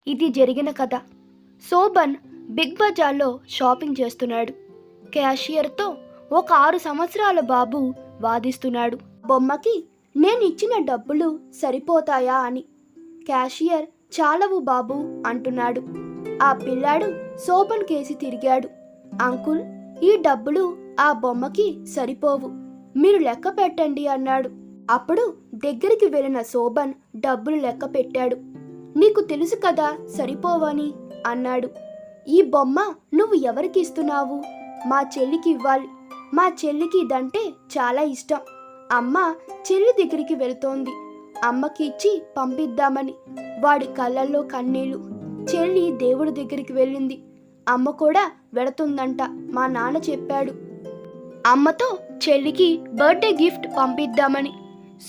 ఇది జరిగిన కథ. శోభన్ బిగ్ బజార్లో షాపింగ్ చేస్తున్నాడు. క్యాషియర్తో ఒక 6 సంవత్సరాల బాబు వాదిస్తున్నాడు. బొమ్మకి నేను ఇచ్చిన డబ్బులు సరిపోతాయా అని. క్యాషియర్ చాలవు బాబు అంటున్నాడు. ఆ పిల్లాడు శోభన్ కేసి తిరిగాడు. అంకుల్, ఈ డబ్బులు ఆ బొమ్మకి సరిపోవు, మీరు లెక్క పెట్టండి అన్నాడు. అప్పుడు దగ్గరికి వెళ్ళిన శోభన్ డబ్బులు లెక్క పెట్టాడు. నీకు తెలుసు కదా సరిపోవని అన్నాడు. ఈ బొమ్మ నువ్వు ఎవరికి ఇస్తున్నావు? మా చెల్లికి ఇవ్వాలి. మా చెల్లికి ఇదంటే చాలా ఇష్టం. అమ్మ చెల్లి దగ్గరికి వెళుతోంది. అమ్మకి ఇచ్చి పంపిద్దామని. వాడి కళ్ళల్లో కన్నీళ్లు. చెల్లి దేవుడి దగ్గరికి వెళ్ళింది. అమ్మ కూడా వెళుతుందంట, మా నాన్న చెప్పాడు. అమ్మతో చెల్లికి బర్త్డే గిఫ్ట్ పంపిద్దామని.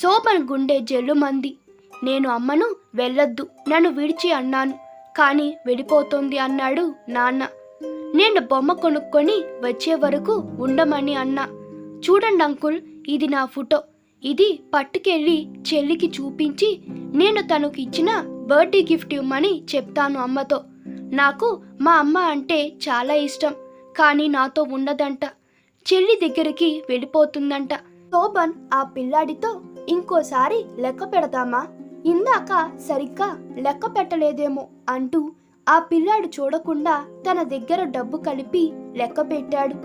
శోభన్ గుండె జల్లుమంది. నేను అమ్మను వెళ్ళొద్దు, నన్ను విడిచి అన్నాను, కానీ వెళ్ళిపోతుంది అన్నాడు నాన్న. నేను బొమ్మ కొనుక్కొని వచ్చే వరకు ఉండమని అన్నా. చూడండి అంకుల్, ఇది నా ఫోటో. ఇది పట్టుకెళ్ళి చెల్లికి చూపించి నేను తనకు ఇచ్చిన బర్త్డే గిఫ్ట్ ఇవ్వమని చెప్తాను అమ్మతో. నాకు మా అమ్మ అంటే చాలా ఇష్టం, కానీ నాతో ఉండదంట. చెల్లి దగ్గరికి వెళ్ళిపోతుందంట. శోభన్ ఆ పిల్లాడితో ఇంకోసారి లెక్క పెడతామా? ఇందాక సరిగ్గా లెక్క పెట్టలేదేమో అంటూ ఆ పిల్లాడు చూడకుండా తన దగ్గర డబ్బు కలిపి లెక్క పెట్టాడు.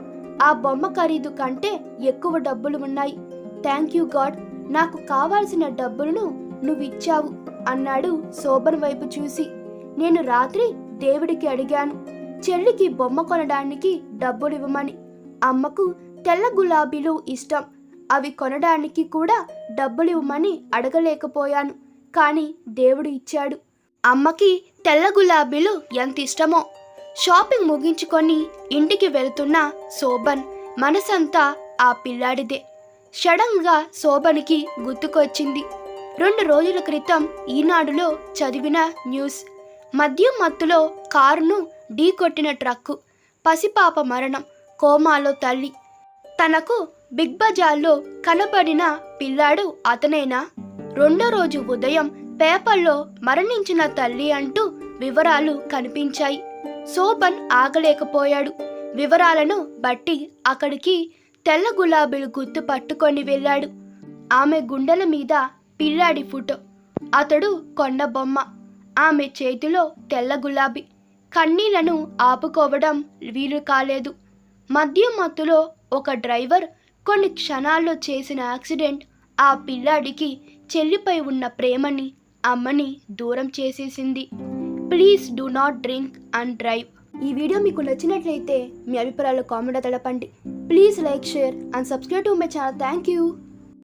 ఆ బొమ్మ ఖరీదు కంటే ఎక్కువ డబ్బులు ఉన్నాయి. థ్యాంక్ యూ గాడ్, నాకు కావాల్సిన డబ్బులను నువ్విచ్చావు అన్నాడు శోభన్ వైపు చూసి. నేను రాత్రి దేవుడికి అడిగాను చెల్లికి బొమ్మ కొనడానికి డబ్బులు ఇవ్వమని. అమ్మకు తెల్ల గులాబీలు ఇష్టం, అవి కొనడానికి కూడా డబ్బులు ఇవ్వమని అడగలేకపోయాను, కానీ దేవుడు ఇచ్చాడు. అమ్మకి తెల్ల గులాబీలు ఎంత ఇష్టమో. షాపింగ్ ముగించుకొని ఇంటికి వెళుతున్న శోభన్ మనసంతా ఆ పిల్లాడిదే. సడన్గా శోభన్కి గుర్తుకొచ్చింది 2 రోజుల క్రితం ఈనాడులో చదివిన న్యూస్. మద్యం మత్తులో కారును ఢీకొట్టిన ట్రక్కు, పసిపాప మరణం, కోమాలో తల్లి. తనకు బిగ్ బజార్లో కనబడిన పిల్లాడు అతనేనా? 2వ రోజు ఉదయం పేపర్లో మరణించిన తల్లి అంటూ వివరాలు కనిపించాయి. శోభన్ ఆగలేకపోయాడు. వివరాలను బట్టి అక్కడికి తెల్ల గులాబీలు గుర్తు పట్టుకొని వెళ్ళాడు. ఆమె గుండెల మీద పిల్లాడి ఫోటో, అతడు కొండ బొమ్మ, ఆమె చేతిలో తెల్ల గులాబీ. కన్నీళ్లను ఆపుకోవడం వీలు కాలేదు. మద్యం మత్తులో ఒక డ్రైవర్ కొన్ని క్షణాల్లో చేసిన యాక్సిడెంట్ ఆ పిల్లాడికి చెల్లిపై ఉన్న ప్రేమని, అమ్మని దూరం చేసేసింది. Please do not drink and drive. ఈ వీడియో మీకు నచ్చినట్లయితే మీ అభిప్రాయాలు కామెంట్లో తెలపండి. Please like, share and subscribe to my channel. Thank you.